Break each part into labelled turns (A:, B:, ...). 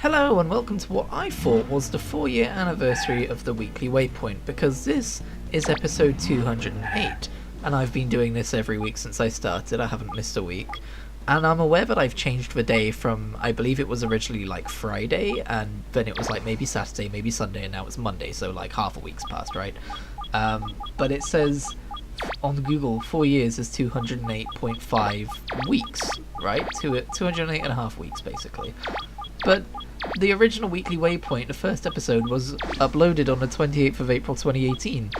A: Hello and welcome to what I thought was the 4-year anniversary of the weekly Waypoint, because this is episode 208 and I've been doing this every week since I started. I haven't missed a week, and I'm aware that I've changed the day from, I believe it was originally like Friday, and then it was like maybe Saturday, maybe Sunday, and now it's Monday, so like half a week's passed, right? But it says on Google 4 years is 208.5 weeks, right? 208 and a half weeks basically. But the original weekly Waypoint, the first episode, was uploaded on the 28th of April 2018.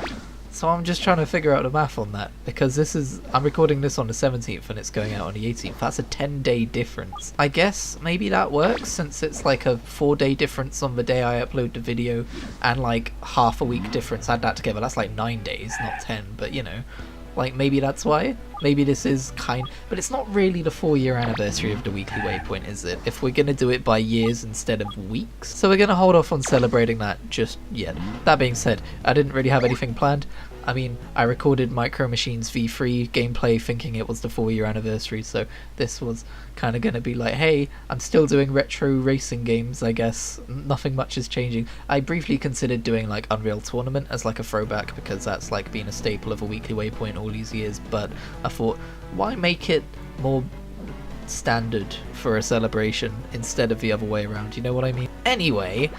A: So I'm just trying to figure out the math on that, because I'm recording this on the 17th and it's going out on the 18th. That's a 10-day difference. I guess maybe that works, since it's like a 4-day difference on the day I upload the video and like half a week difference. Add that together, that's like 9 days, not 10, but you know. Like, maybe that's why. Maybe this is but it's not really the 4-year anniversary of the weekly Waypoint, is it? If we're gonna do it by years instead of weeks. So we're gonna hold off on celebrating that just yet. That being said, I didn't really have anything planned. I mean, I recorded Micro Machines V3 gameplay thinking it was the 4-year anniversary, so this was kind of going to be like, hey, I'm still doing retro racing games, I guess. Nothing much is changing. I briefly considered doing like Unreal Tournament as like a throwback, because that's like been a staple of a weekly Waypoint all these years, but I thought, why make it more standard for a celebration instead of the other way around, you know what I mean? Anyway,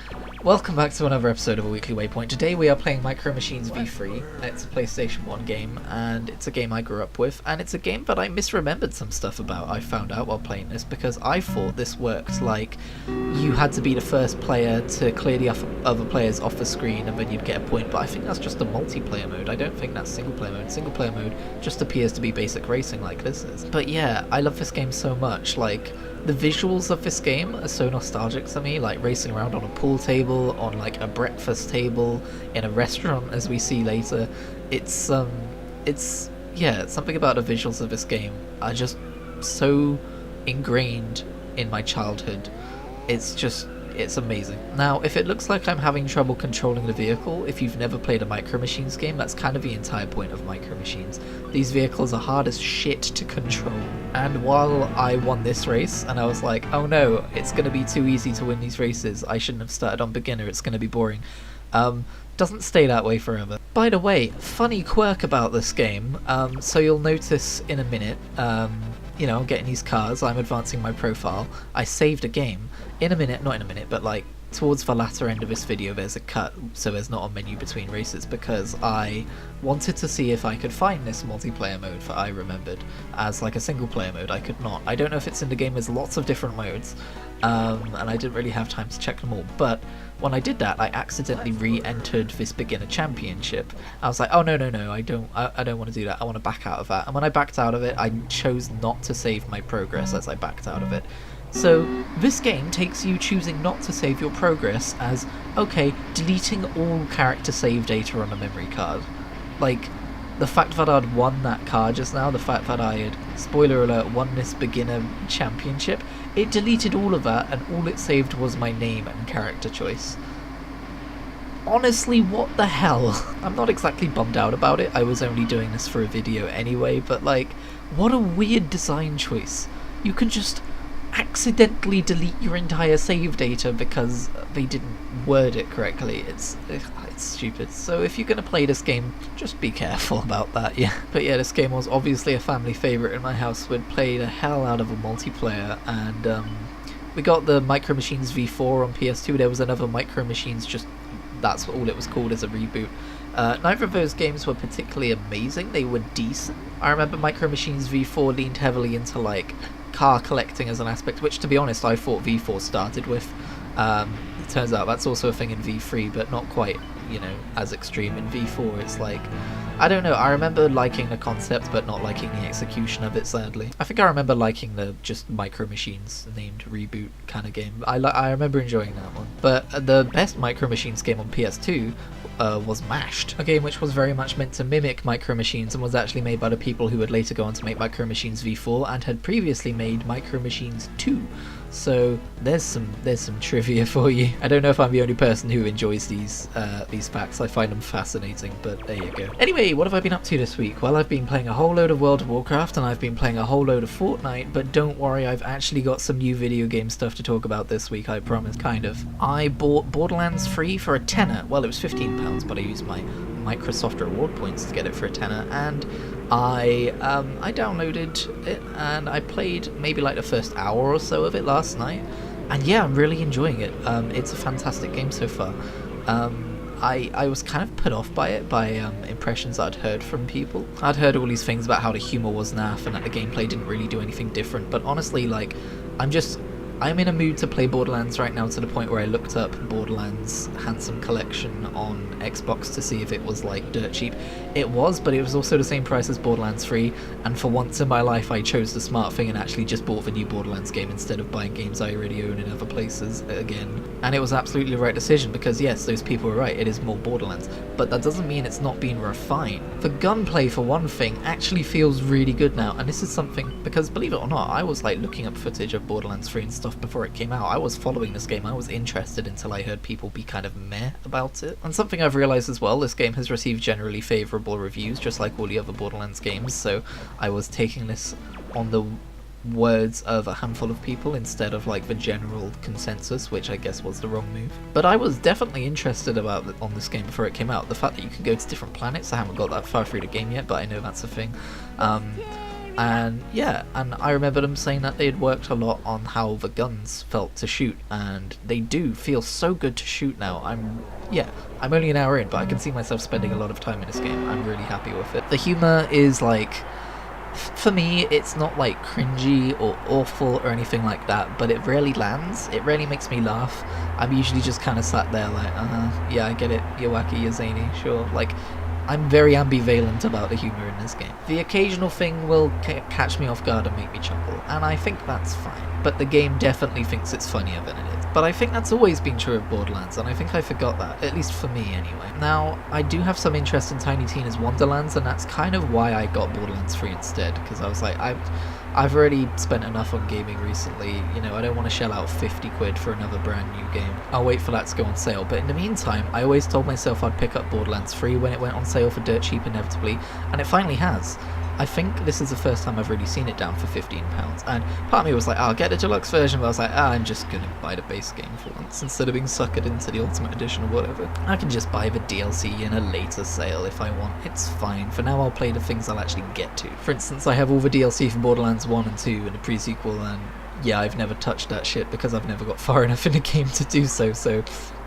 A: welcome back to another episode of a weekly Waypoint. Today we are playing Micro Machines V3. It's a PlayStation 1 game, and it's a game I grew up with, and it's a game that I misremembered some stuff about, I found out while playing this, because I thought this worked like you had to be the first player to clear the other players off the screen and then you'd get a point, but I think that's just a multiplayer mode. I don't think that's single player mode. Single player mode just appears to be basic racing like this is. But yeah, I love this game so much. Like, the visuals of this game are so nostalgic to me, like racing around on a pool table, on like a breakfast table, in a restaurant, as we see later. It's something about the visuals of this game are just so ingrained in my childhood. It's amazing. Now, if it looks like I'm having trouble controlling the vehicle, if you've never played a Micro Machines game, that's kind of the entire point of Micro Machines. These vehicles are hard as shit to control. And while I won this race, and I was like, oh no, it's going to be too easy to win these races, I shouldn't have started on beginner, it's going to be boring. Doesn't stay that way forever. By the way, funny quirk about this game, so you'll notice in a minute, you know, I'm getting these cars, I'm advancing my profile, I saved a game. Not in a minute, but like towards the latter end of this video there's a cut, so there's not a menu between races, because I wanted to see if I could find this multiplayer mode that I remembered as like a single player mode. I could not. I don't know if it's in the game, there's lots of different modes, and I didn't really have time to check them all, but when I did that I accidentally re-entered this beginner championship. I was like, oh no, I don't want to do that, I want to back out of that, and when I backed out of it I chose not to save my progress as I backed out of it. So this game takes you choosing not to save your progress as, okay, deleting all character save data on a memory card. Like, the fact that I'd won that car just now, the fact that I had, spoiler alert, won this beginner championship, it deleted all of that and all it saved was my name and character choice. Honestly, what the hell? I'm not exactly bummed out about it, I was only doing this for a video anyway, but like, what a weird design choice. You can just accidentally delete your entire save data because they didn't word it correctly. It's stupid. So if you're going to play this game, just be careful about that, yeah. But yeah, this game was obviously a family favourite in my house. We'd play the hell out of a multiplayer, and we got the Micro Machines V4 on PS2. There was another Micro Machines, just that's all it was called as a reboot. Neither of those games were particularly amazing, they were decent. I remember Micro Machines V4 leaned heavily into like car collecting as an aspect, which to be honest I thought V4 started with. It turns out that's also a thing in V3, but not quite, you know, as extreme. In V4 it's like, I don't know, I remember liking the concept but not liking the execution of it, sadly. I think I remember liking the just Micro Machines named reboot kind of game. I remember enjoying that one. But the best Micro Machines game on PS2 was Mashed, a game which was very much meant to mimic Micro Machines and was actually made by the people who would later go on to make Micro Machines V4 and had previously made Micro Machines 2. So there's some trivia for you. I don't know if I'm the only person who enjoys these facts. I find them fascinating, but there you go. Anyway, what have I been up to this week? Well, I've been playing a whole load of World of Warcraft and I've been playing a whole load of Fortnite, but don't worry, I've actually got some new video game stuff to talk about this week, I promise, kind of. I bought Borderlands free for a tenner. Well, it was £15, but I used my Microsoft reward points to get it for a tenner, and I downloaded it and I played maybe like the first hour or so of it last night, and yeah, I'm really enjoying it. It's a fantastic game so far. I was kind of put off by it, by impressions I'd heard from people. I'd heard all these things about how the humour was naff and that the gameplay didn't really do anything different, but honestly, like, I'm in a mood to play Borderlands right now, to the point where I looked up Borderlands Handsome Collection on Xbox to see if it was like dirt cheap. It was, but it was also the same price as Borderlands 3, and for once in my life I chose the smart thing and actually just bought the new Borderlands game instead of buying games I already own in other places again. And it was absolutely the right decision, because yes, those people were right, it is more Borderlands, but that doesn't mean it's not been refined. The gunplay, for one thing, actually feels really good now, and this is something, because believe it or not, I was like looking up footage of Borderlands 3 and stuff before it came out. I was following this game, I was interested until I heard people be kind of meh about it. And something I've realised as well, this game has received generally favourable reviews, just like all the other Borderlands games, so I was taking this on the words of a handful of people instead of like the general consensus, which I guess was the wrong move. But I was definitely interested on this game before it came out. The fact that you can go to different planets, I haven't got that far through the game yet, but I know that's a thing. And yeah, and I remember them saying that they had worked a lot on how the guns felt to shoot, and they do feel so good to shoot now. I'm only an hour in, but I can see myself spending a lot of time in this game. I'm really happy with it. The humour is like, for me, it's not like cringy or awful or anything like that, but it rarely lands. It rarely makes me laugh. I'm usually just kind of sat there like, yeah, I get it, you're wacky, you're zany, sure. Like, I'm very ambivalent about the humour in this game. The occasional thing will catch me off guard and make me chuckle, and I think that's fine. But the game definitely thinks it's funnier than it is. But I think that's always been true of Borderlands, and I think I forgot that, at least for me anyway. Now, I do have some interest in Tiny Tina's Wonderlands, and that's kind of why I got Borderlands 3 instead, because I was like, I've already spent enough on gaming recently, you know, I don't want to shell out 50 quid for another brand new game. I'll wait for that to go on sale, but in the meantime, I always told myself I'd pick up Borderlands 3 when it went on sale for dirt cheap inevitably, and it finally has. I think this is the first time I've really seen it down for £15, and part of me was like, I'll get the deluxe version, but I was like, I'm just gonna buy the base game for once, instead of being suckered into the Ultimate Edition or whatever. I can just buy the DLC in a later sale if I want, it's fine. For now I'll play the things I'll actually get to. For instance, I have all the DLC for Borderlands 1 and 2 and the pre-sequel, and yeah, I've never touched that shit because I've never got far enough in the game to do so,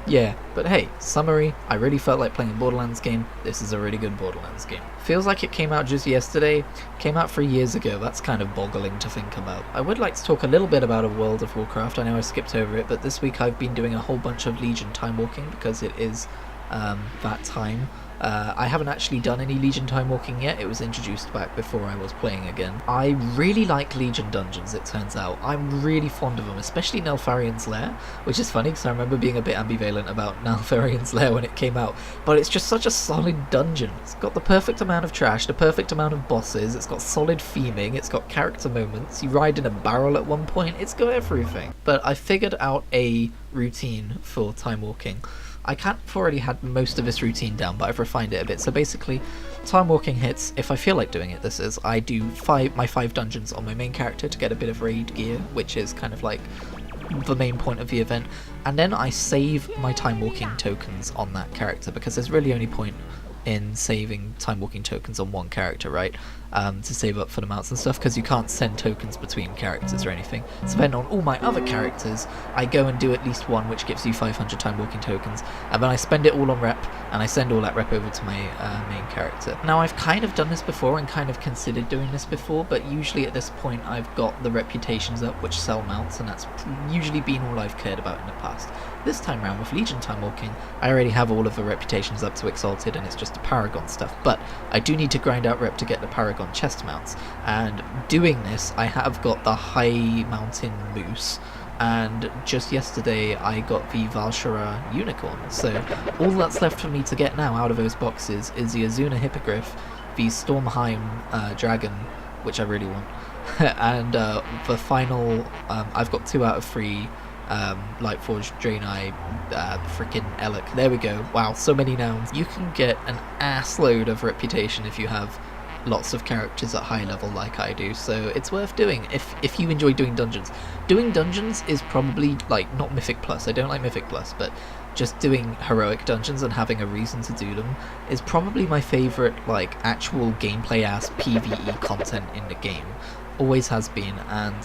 A: yeah. But hey, summary, I really felt like playing a Borderlands game. This is a really good Borderlands game. Feels like it came out just yesterday, came out 3 years ago. That's kind of boggling to think about. I would like to talk a little bit about a World of Warcraft. I know I skipped over it, but this week I've been doing a whole bunch of Legion time walking because it is that time. I haven't actually done any Legion time walking yet. It was introduced back before I was playing again. I really like Legion dungeons, it turns out. I'm really fond of them, especially Neltharion's Lair, which is funny because I remember being a bit ambivalent about Neltharion's Lair when it came out, but it's just such a solid dungeon. It's got the perfect amount of trash, the perfect amount of bosses, it's got solid theming, it's got character moments, you ride in a barrel at one point, it's got everything. But I figured out a routine for time walking. I kind of already had most of this routine down, but I've refined it a bit. So basically, time walking hits, if I feel like doing it, I do my 5 dungeons on my main character to get a bit of raid gear, which is kind of like the main point of the event, and then I save my time walking tokens on that character, because there's really only point in saving time walking tokens on one character, right? To save up for the mounts and stuff, because you can't send tokens between characters or anything. So then on all my other characters, I go and do at least one which gives you 500 time walking tokens, and then I spend it all on rep, and I send all that rep over to my main character. Now, I've kind of done this before and kind of considered doing this before, but usually at this point I've got the reputations up which sell mounts, and that's usually been all I've cared about in the past. This time around with Legion time walking, I already have all of the reputations up to Exalted, and it's just the Paragon stuff, but I do need to grind out rep to get the Paragon chest mounts, and doing this I have got the High Mountain Moose, and just yesterday I got the Valshara Unicorn. So all that's left for me to get now out of those boxes is the Azuna Hippogriff, the Stormheim Dragon, which I really want, and the final, I've got 2 out of 3 Lightforged Draenei, frickin' Elec. There we go. Wow, so many nouns. You can get an ass load of reputation if you have lots of characters at high level like I do, so it's worth doing if you enjoy doing dungeons. Doing dungeons is probably, like, not Mythic Plus, I don't like Mythic Plus, but just doing heroic dungeons and having a reason to do them is probably my favourite, like, actual gameplay ass PvE content in the game. Always has been, and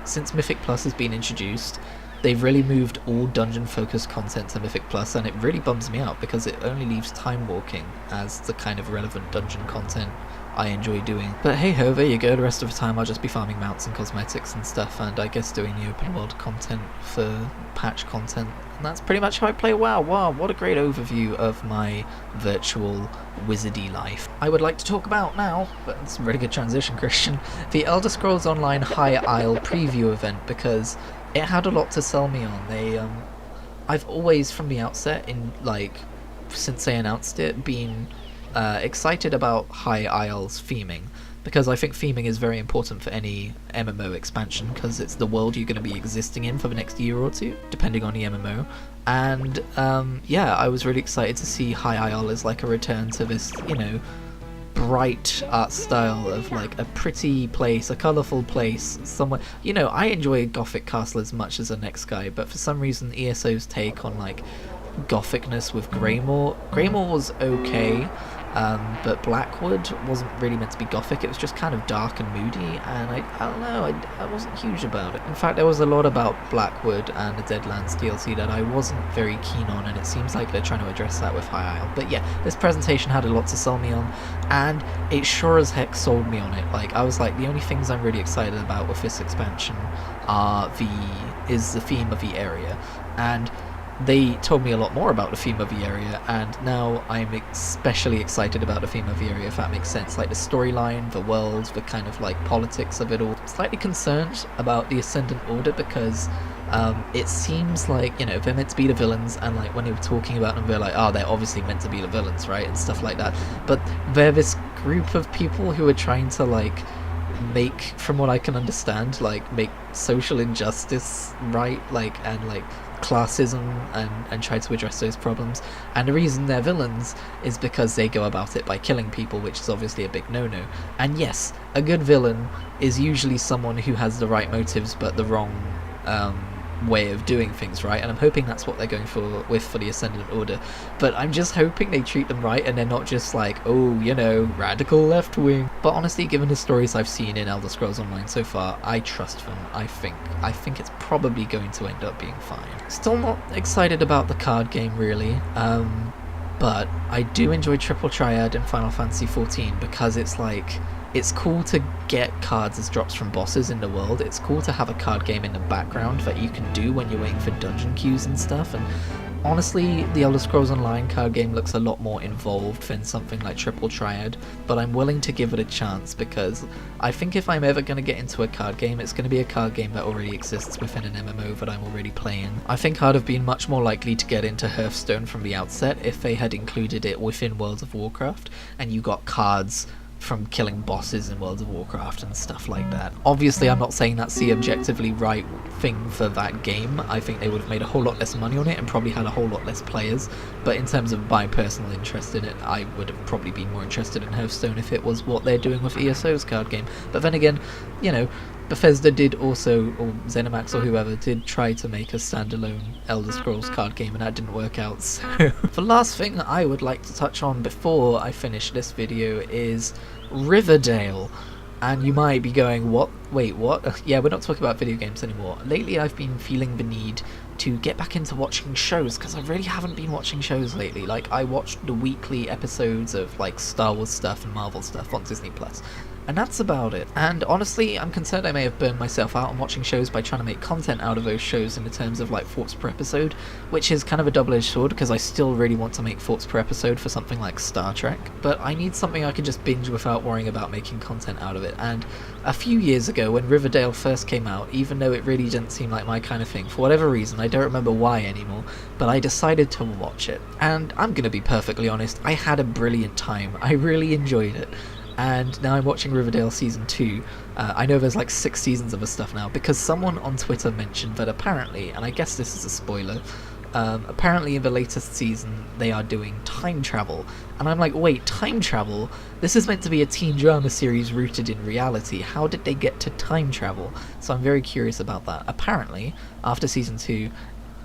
A: since Mythic Plus has been introduced, they've really moved all dungeon-focused content to Mythic Plus, and it really bums me out because it only leaves Time Walking as the kind of relevant dungeon content I enjoy doing. But hey ho, there you go. The rest of the time I'll just be farming mounts and cosmetics and stuff, and I guess doing the open world content for patch content. And that's pretty much how I play WoW. Wow, what a great overview of my virtual wizardy life. I would like to talk about now, but it's a really good transition, Christian, the Elder Scrolls Online High Isle preview event, because it had a lot to sell me on. I've always, from the outset, since they announced it, been excited about High Isle's theming, because I think theming is very important for any MMO expansion, because it's the world you're going to be existing in for the next year or two, depending on the MMO. And yeah, I was really excited to see High Isle as like a return to this, bright art style of like a pretty place, a colourful place, somewhere. I enjoy Gothic Castle as much as the next guy, but for some reason ESO's take on like Gothicness with Greymore was okay, but Blackwood wasn't really meant to be Gothic. It was just kind of dark and moody, and I don't know, I wasn't huge about it. In fact, there was a lot about Blackwood and the Deadlands DLC that I wasn't very keen on, and it seems like they're trying to address that with High Isle. But yeah, this presentation had a lot to sell me on, and it sure as heck sold me on it. Like, I was like, the only things I'm really excited about with this expansion is the theme of the area, and they told me a lot more about the theme of the area, and now I'm especially excited about the theme of the area, if that makes sense. Like the storyline, the world, the kind of like politics of it all. Slightly concerned about the Ascendant Order because it seems like, they're meant to be the villains, and like when they were talking about them, they're like, oh, they're obviously meant to be the villains, right, and stuff like that. But they're this group of people who are trying to like make, from what I can understand, like make social injustice right, and classism, and try to address those problems. And the reason they're villains is because they go about it by killing people, which is obviously a big no-no. And yes, a good villain is usually someone who has the right motives but the wrong way of doing things, right? And I'm hoping that's what they're going for the Ascendant Order. But I'm just hoping they treat them right and they're not just like, oh, radical left wing. But honestly, given the stories I've seen in Elder Scrolls Online so far, I trust them. I think it's probably going to end up being fine. Still not excited about the card game, really. But I do enjoy Triple Triad in Final Fantasy XIV because it's cool to get cards as drops from bosses in the world. It's cool to have a card game in the background that you can do when you're waiting for dungeon queues and stuff. And honestly, the Elder Scrolls Online card game looks a lot more involved than something like Triple Triad, but I'm willing to give it a chance because I think if I'm ever going to get into a card game, it's going to be a card game that already exists within an MMO that I'm already playing. I think I'd have been much more likely to get into Hearthstone from the outset if they had included it within World of Warcraft, and you got cards from killing bosses in World of Warcraft and stuff like that. Obviously, I'm not saying that's the objectively right thing for that game. I think they would have made a whole lot less money on it and probably had a whole lot less players, but in terms of my personal interest in it, I would have probably been more interested in Hearthstone if it was what they're doing with ESO's card game. But then again, Bethesda did also, or ZeniMax or whoever, did try to make a standalone Elder Scrolls card game, and that didn't work out. So the last thing I would like to touch on before I finish this video is Riverdale. And you might be going, what? Wait, what? Yeah, we're not talking about video games anymore. Lately I've been feeling the need to get back into watching shows, because I really haven't been watching shows lately. Like, I watched the weekly episodes of like Star Wars stuff and Marvel stuff on Disney+. And that's about it. And honestly, I'm concerned I may have burned myself out on watching shows by trying to make content out of those shows in the terms of like thoughts per episode, which is kind of a double-edged sword because I still really want to make thoughts per episode for something like Star Trek, but I need something I can just binge without worrying about making content out of it. And a few years ago when Riverdale first came out, even though it really didn't seem like my kind of thing, for whatever reason, I don't remember why anymore, but I decided to watch it. And I'm gonna be perfectly honest, I had a brilliant time. I really enjoyed it. And now I'm watching Riverdale Season 2. I know there's like 6 seasons of this stuff now, because someone on Twitter mentioned that apparently, and I guess this is a spoiler, apparently in the latest season they are doing time travel. And I'm like, wait, time travel? This is meant to be a teen drama series rooted in reality. How did they get to time travel? So I'm very curious about that. Apparently, after Season 2,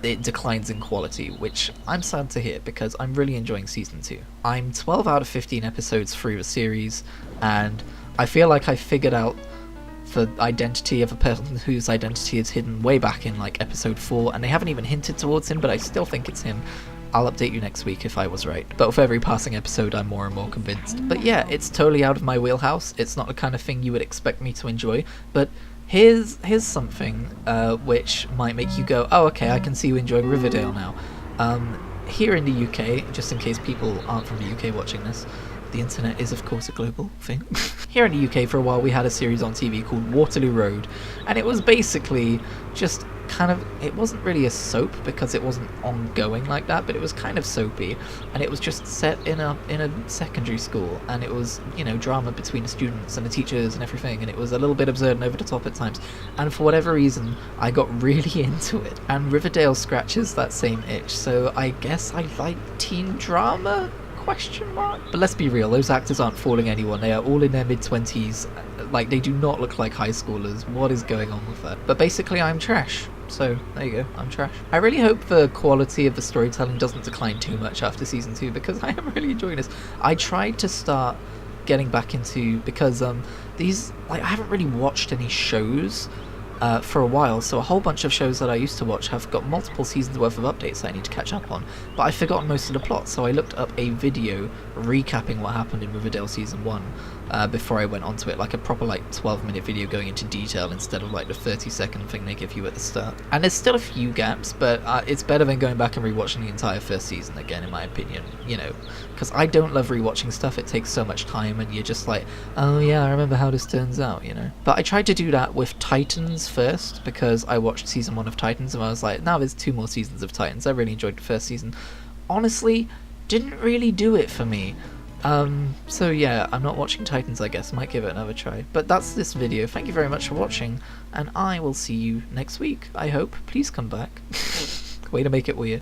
A: it declines in quality, which I'm sad to hear because I'm really enjoying Season 2. I'm 12 out of 15 episodes through the series, and I feel like I figured out the identity of a person whose identity is hidden way back in like episode 4, and they haven't even hinted towards him, but I still think it's him. I'll update you next week if I was right. But with every passing episode, I'm more and more convinced. But yeah, it's totally out of my wheelhouse. It's not the kind of thing you would expect me to enjoy, but here's something which might make you go, oh, okay, I can see you enjoying Riverdale now. Here in the UK, just in case people aren't from the UK watching this, the internet is of course a global thing. Here in the UK for a while we had a series on TV called Waterloo Road, and it was basically just kind of, it wasn't really a soap because it wasn't ongoing like that, but it was kind of soapy, and it was just set in a secondary school, and it was, you know, drama between the students and the teachers and everything, and it was a little bit absurd and over the top at times, and for whatever reason I got really into it, and Riverdale scratches that same itch, so I guess I like teen drama? Question mark? But let's be real, those actors aren't fooling anyone. They are all in their mid-20s. Like, they do not look like high schoolers. What is going on with that? But basically, I'm trash. So, there you go, I'm trash. I really hope the quality of the storytelling doesn't decline too much after Season 2, because I am really enjoying this. I tried to start getting back into, because these, like, I haven't really watched any shows for a while, so a whole bunch of shows that I used to watch have got multiple seasons worth of updates that I need to catch up on, but I've forgotten most of the plot, so I looked up a video recapping what happened in Riverdale Season 1 before I went onto it, like a proper like 12-minute video going into detail instead of like the 30-second thing they give you at the start. And there's still a few gaps, but it's better than going back and rewatching the entire first season again, in my opinion, you know, because I don't love rewatching stuff. It takes so much time and you're just like, oh yeah, I remember how this turns out, you know. But I tried to do that with Titans first, because I watched Season 1 of Titans and I was like, now there's 2 more seasons of Titans. I really enjoyed the first season. Honestly, didn't really do it for me. So yeah, I'm not watching Titans, I guess. Might give it another try. But that's this video. Thank you very much for watching, and I will see you next week, I hope. Please come back. Way to make it weird.